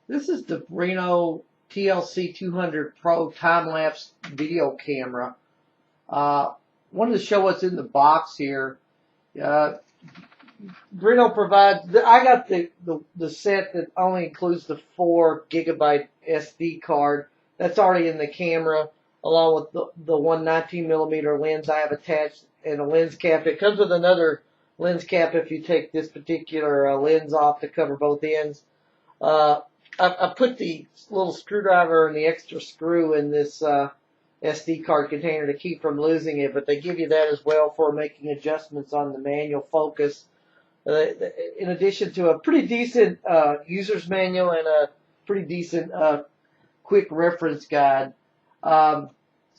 This is the Brinno TLC200 Pro time-lapse video camera. Wanted to show what's in the box here. Brinno provides. I got the set that only includes the 4 GB SD card. That's already in the camera, along with the one 19mm lens I have attached and a lens cap. It comes with another lens cap if you take this particular lens off to cover both ends. I put the little screwdriver and the extra screw in this SD card container to keep from losing it, but they give you that as well for making adjustments on the manual focus. In addition to a pretty decent user's manual and a pretty decent quick reference guide. So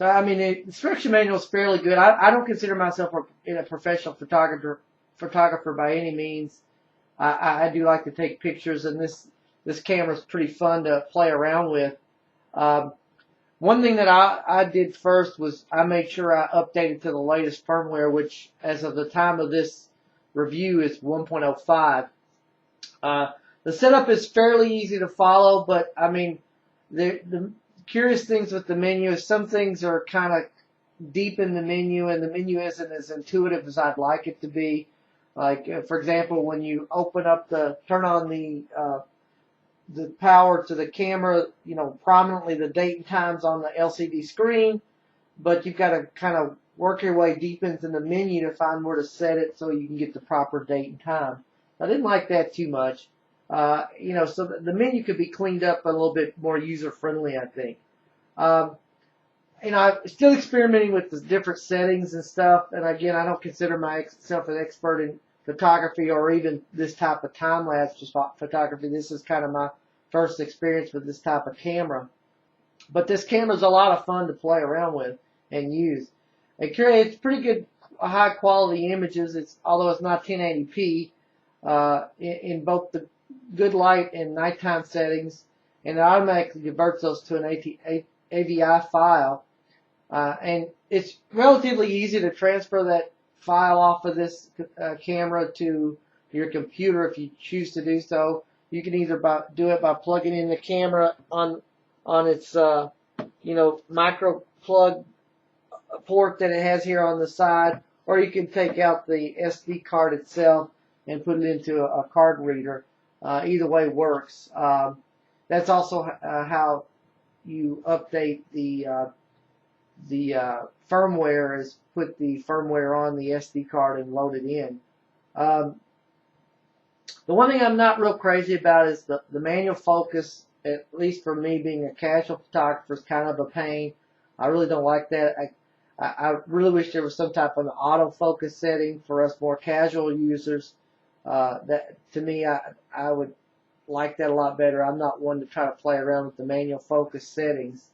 I mean, the instruction manual is fairly good. I don't consider myself a professional photographer by any means. I do like to take pictures, and this camera is pretty fun to play around with. One thing that I did first was I made sure I updated to the latest firmware, which as of the time of this review is 1.05. The setup is fairly easy to follow, but I mean, the curious things with the menu is some things are kind of deep in the menu, and the menu isn't as intuitive as I'd like it to be. Like, for example, when you turn on the power to the camera, you know, prominently the date and times on the LCD screen, but you've got to kind of work your way deep into the menu to find where to set it so you can get the proper date and time. I didn't like that too much. You know, so the menu could be cleaned up a little bit more user-friendly, I think. You know, I'm still experimenting with the different settings and stuff, and again, I don't consider myself an expert in photography or even this type of time-lapse photography. This is kind of my first experience with this type of camera. But this camera is a lot of fun to play around with and use. It creates pretty good high-quality images, although it's not 1080p, in both the good light and nighttime settings, and it automatically converts those to an AVI file. And it's relatively easy to transfer that file off of this camera to your computer if you choose to do so. You can either do it by plugging in the camera on its you know, micro plug port that it has here on the side, or you can take out the SD card itself and put it into a card reader. Either way works. That's also how you update the firmware, is put the firmware on the SD card and load it in. The one thing I'm not real crazy about is the manual focus, at least for me being a casual photographer, is kind of a pain. I really don't like that. I really wish there was some type of an autofocus setting for us more casual users. That to me, I would like that a lot better. I'm not one to try to play around with the manual focus settings.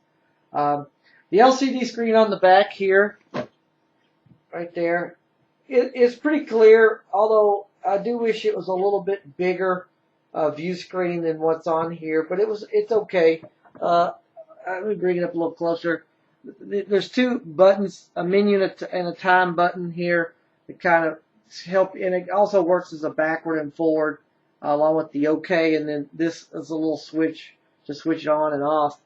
The LCD screen on the back here, right there, it's pretty clear, although I do wish it was a little bit bigger view screen than what's on here, but it's okay. Let me bring it up a little closer. There's 2 buttons, a menu and a time button here to kind of help, and it also works as a backward and forward along with the OK, and then this is a little switch to switch it on and off.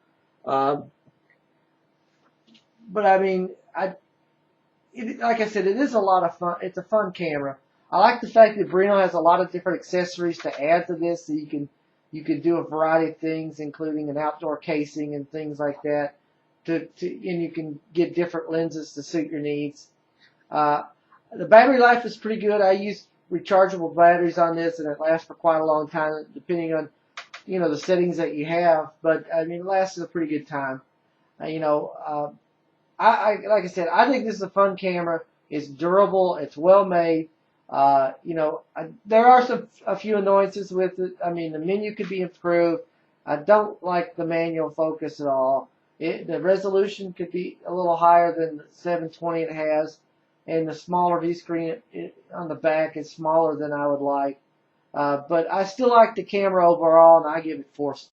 But I mean, like I said, it is a lot of fun. It's a fun camera. I like the fact that Brinno has a lot of different accessories to add to this, so you can do a variety of things, including an outdoor casing and things like that. And you can get different lenses to suit your needs. The battery life is pretty good. I use rechargeable batteries on this, and it lasts for quite a long time, depending on, you know, the settings that you have. But I mean, it lasts a pretty good time. You know, like I said, I think this is a fun camera. It's durable. It's well made. You know, there are a few annoyances with it. I mean, the menu could be improved. I don't like the manual focus at all. The resolution could be a little higher than the 720 it has, and the smaller view screen on the back is smaller than I would like. But I still like the camera overall, and I give it 4 stars.